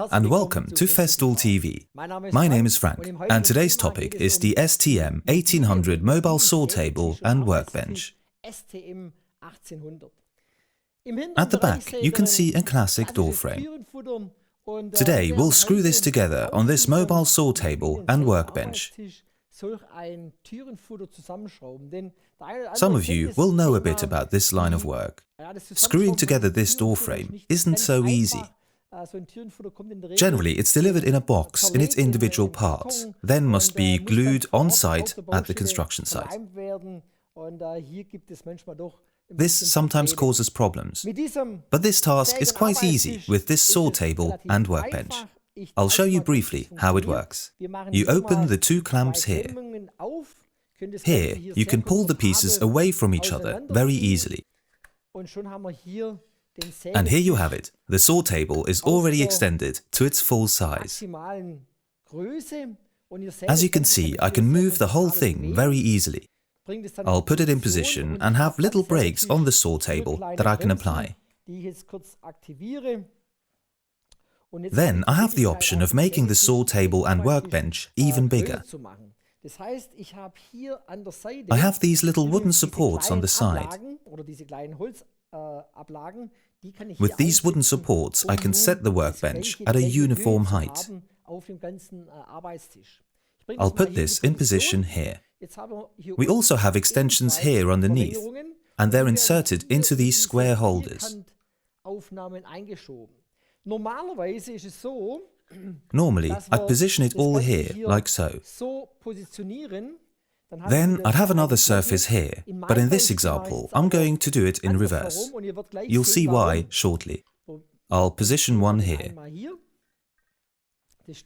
Hello and welcome to Festool TV. My name is Frank and today's topic is the STM 1800 mobile saw table and workbench. At the back you can see a classic door frame. Today we'll screw this together on this mobile saw table and workbench. Some of you will know a bit about this line of work. Screwing together this door frame isn't so easy. Generally, it's delivered in a box in its individual parts, then must be glued on site at the construction site. This sometimes causes problems, but this task is quite easy with this saw table and workbench. I'll show you briefly how it works. You open the two clamps here. Here, you can pull the pieces away from each other very easily. And here you have it. The saw table is already extended to its full size. As you can see, I can move the whole thing very easily. I'll put it in position and have little breaks on the saw table that I can apply. Then I have the option of making the saw table and workbench even bigger. I have these little wooden supports on the side. With these wooden supports, I can set the workbench at a uniform height. I'll put this in position here. We also have extensions here underneath, and they're inserted into these square holders. Normally, I'd position it all here, like so. Then I'd have another surface here, but in this example, I'm going to do it in reverse. You'll see why shortly. I'll position one here.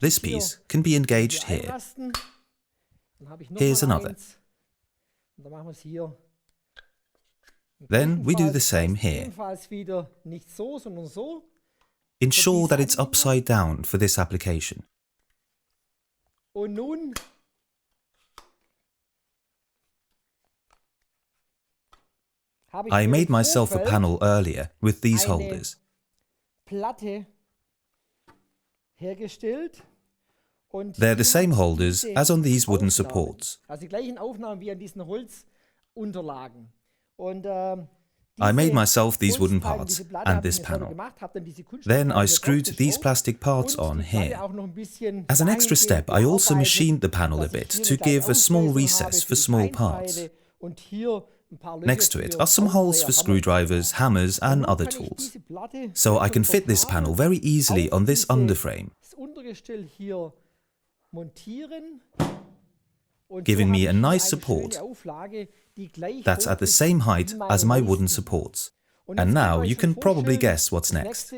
This piece can be engaged here. Here's another. Then we do the same here. Ensure that it's upside down for this application. I made myself a panel earlier with these holders. They're the same holders as on these wooden supports. I made myself these wooden parts and this panel. Then I screwed these plastic parts on here. As an extra step, I also machined the panel a bit to give a small recess for small parts. Next to it are some holes for screwdrivers, hammers and other tools. So I can fit this panel very easily on this underframe, giving me a nice support that's at the same height as my wooden supports. And now you can probably guess what's next.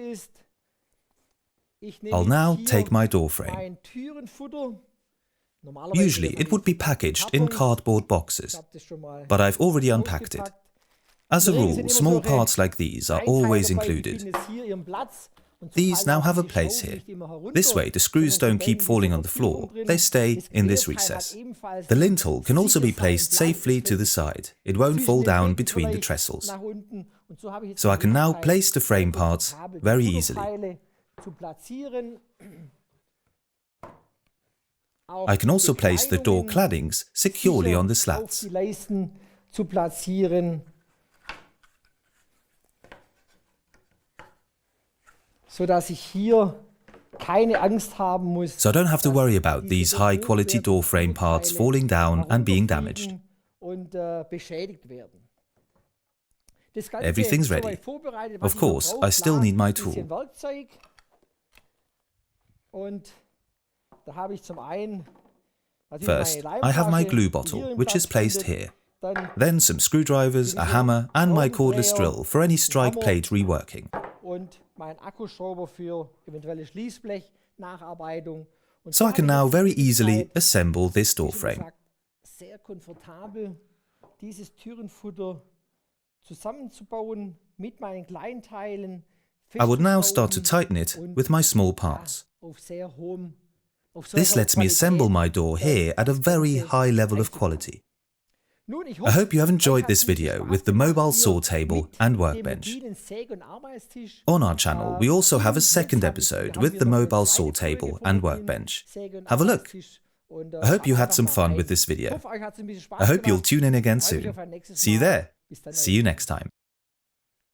I'll now take my door frame. Usually it would be packaged in cardboard boxes, but I've already unpacked it. As a rule, small parts like these are always included. These now have a place here. This way the screws don't keep falling on the floor, they stay in this recess. The lintel can also be placed safely to the side. It won't fall down between the trestles. So I can now place the frame parts very easily. I can also place the door claddings securely on the slats. So I don't have to worry about these high-quality door frame parts falling down and being damaged. Everything's ready. Of course, I still need my tool. First, I have my glue bottle, which is placed here. Then some screwdrivers, a hammer and my cordless drill for any strike plate reworking. So I can now very easily assemble this door frame. I would now start to tighten it with my small parts. This lets me assemble my door here at a very high level of quality. I hope you have enjoyed this video with the mobile saw table and workbench. On our channel, we also have a second episode with the mobile saw table and workbench. Have a look. I hope you had some fun with this video. I hope you'll tune in again soon. See you there. See you next time.